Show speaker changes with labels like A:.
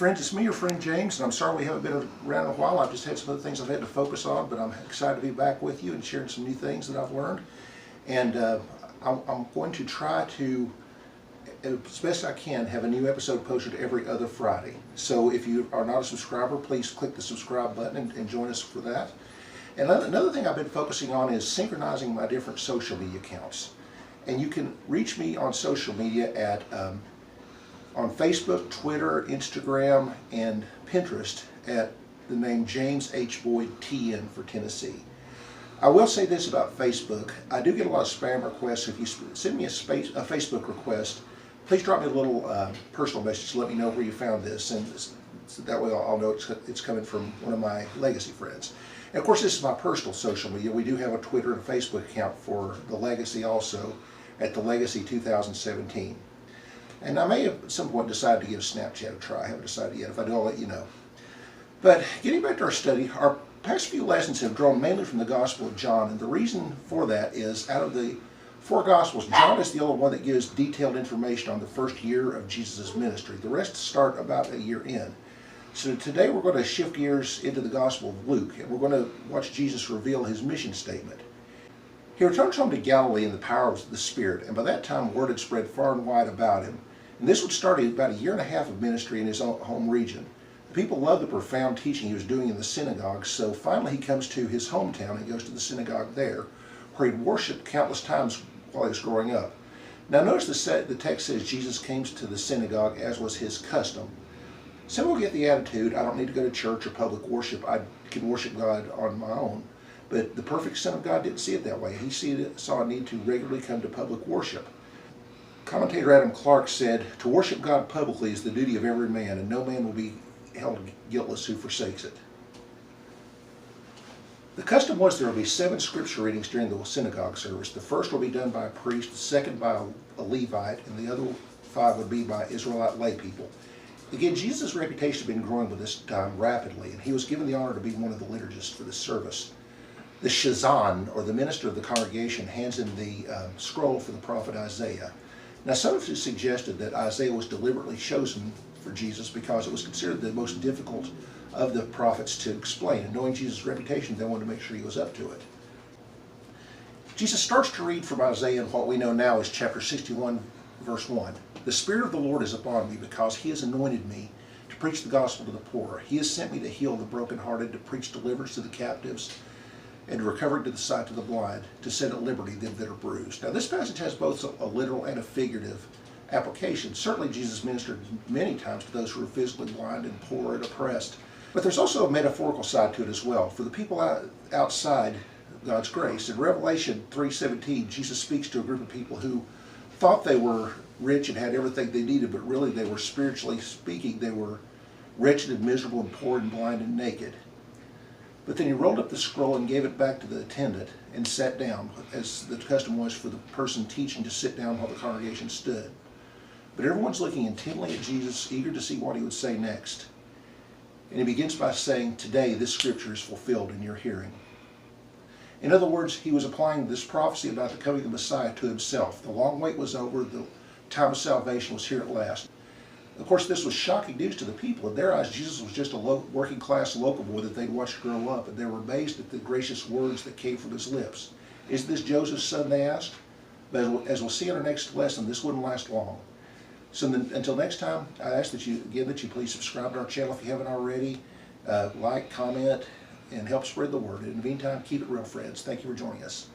A: friends, it's me, your friend James, and I'm sorry we haven't been around in a while. I've just had some other things I've had to focus on, but I'm excited to be back with you and sharing some new things that I've learned. And I'm going to try to, as best I can, have a new episode posted every other Friday. So if you are not a subscriber, please click the subscribe button and join us for that. And another thing I've been focusing on is synchronizing my different social media accounts. And you can reach me on social media at on Facebook, Twitter, Instagram, and Pinterest at the name James H. Boyd TN for Tennessee. I will say this about Facebook. I do get a lot of spam requests. If you send me a Facebook request, please drop me a little personal message to let me know where you found this, and so that way I'll know it's coming from one of my Legacy friends. And of course, this is my personal social media. We do have a Twitter and a Facebook account for the Legacy also at the Legacy 2017. And I may at some point decide to give Snapchat a try. I haven't decided yet. If I do, I'll let you know. But getting back to our study, our past few lessons have drawn mainly from the Gospel of John, and the reason for that is out of the four Gospels, John is the only one that gives detailed information on the first year of Jesus' ministry. The rest start about a year in. So today we're going to shift gears into the Gospel of Luke, and we're going to watch Jesus reveal his mission statement. He returns home to Galilee in the power of the Spirit, and by that time word had spread far and wide about him. And this would start about a year and a half of ministry in his own home region. The people loved the profound teaching he was doing in the synagogue, so finally he comes to his hometown and goes to the synagogue there, where he'd worshiped countless times while he was growing up. Now notice the text says Jesus came to the synagogue as was his custom. Some will get the attitude, I don't need to go to church or public worship, I can worship God on my own. But the perfect Son of God didn't see it that way. He saw a need to regularly come to public worship. Commentator Adam Clark said, "To worship God publicly is the duty of every man, and no man will be held guiltless who forsakes it." The custom was there will be 7 scripture readings during the synagogue service. The first will be done by a priest, the second by a Levite, and the other 5 would be by Israelite lay people. Again, Jesus' reputation had been growing with this time rapidly, and he was given the honor to be one of the liturgists for this service. The Shazan, or the minister of the congregation, hands him the scroll for the prophet Isaiah. Now, some have suggested that Isaiah was deliberately chosen for Jesus because it was considered the most difficult of the prophets to explain. And knowing Jesus' reputation, they wanted to make sure he was up to it. Jesus starts to read from Isaiah in what we know now as chapter 61, verse 1. "The Spirit of the Lord is upon me because he has anointed me to preach the gospel to the poor. He has sent me to heal the brokenhearted, to preach deliverance to the captives, and recovery to the sight to the blind, to set at liberty them that are bruised." Now this passage has both a literal and a figurative application. Certainly Jesus ministered many times to those who were physically blind and poor and oppressed. But there's also a metaphorical side to it as well. For the people outside God's grace, in Revelation 3:17, Jesus speaks to a group of people who thought they were rich and had everything they needed, but really they were, spiritually speaking, they were wretched and miserable and poor and blind and naked. But then he rolled up the scroll and gave it back to the attendant and sat down, as the custom was for the person teaching to sit down while the congregation stood. But everyone's looking intently at Jesus, eager to see what he would say next. And he begins by saying, "Today this scripture is fulfilled in your hearing." In other words, he was applying this prophecy about the coming of the Messiah to himself. The long wait was over, the time of salvation was here at last. Of course, this was shocking news to the people. In their eyes, Jesus was just a working class local boy that they'd watched grow up, and they were amazed at the gracious words that came from his lips. "Is this Joseph's son?" they asked. But as we'll see in our next lesson, this wouldn't last long. So until next time, I ask that you please subscribe to our channel if you haven't already, like, comment, and help spread the word. In the meantime, keep it real, friends. Thank you for joining us.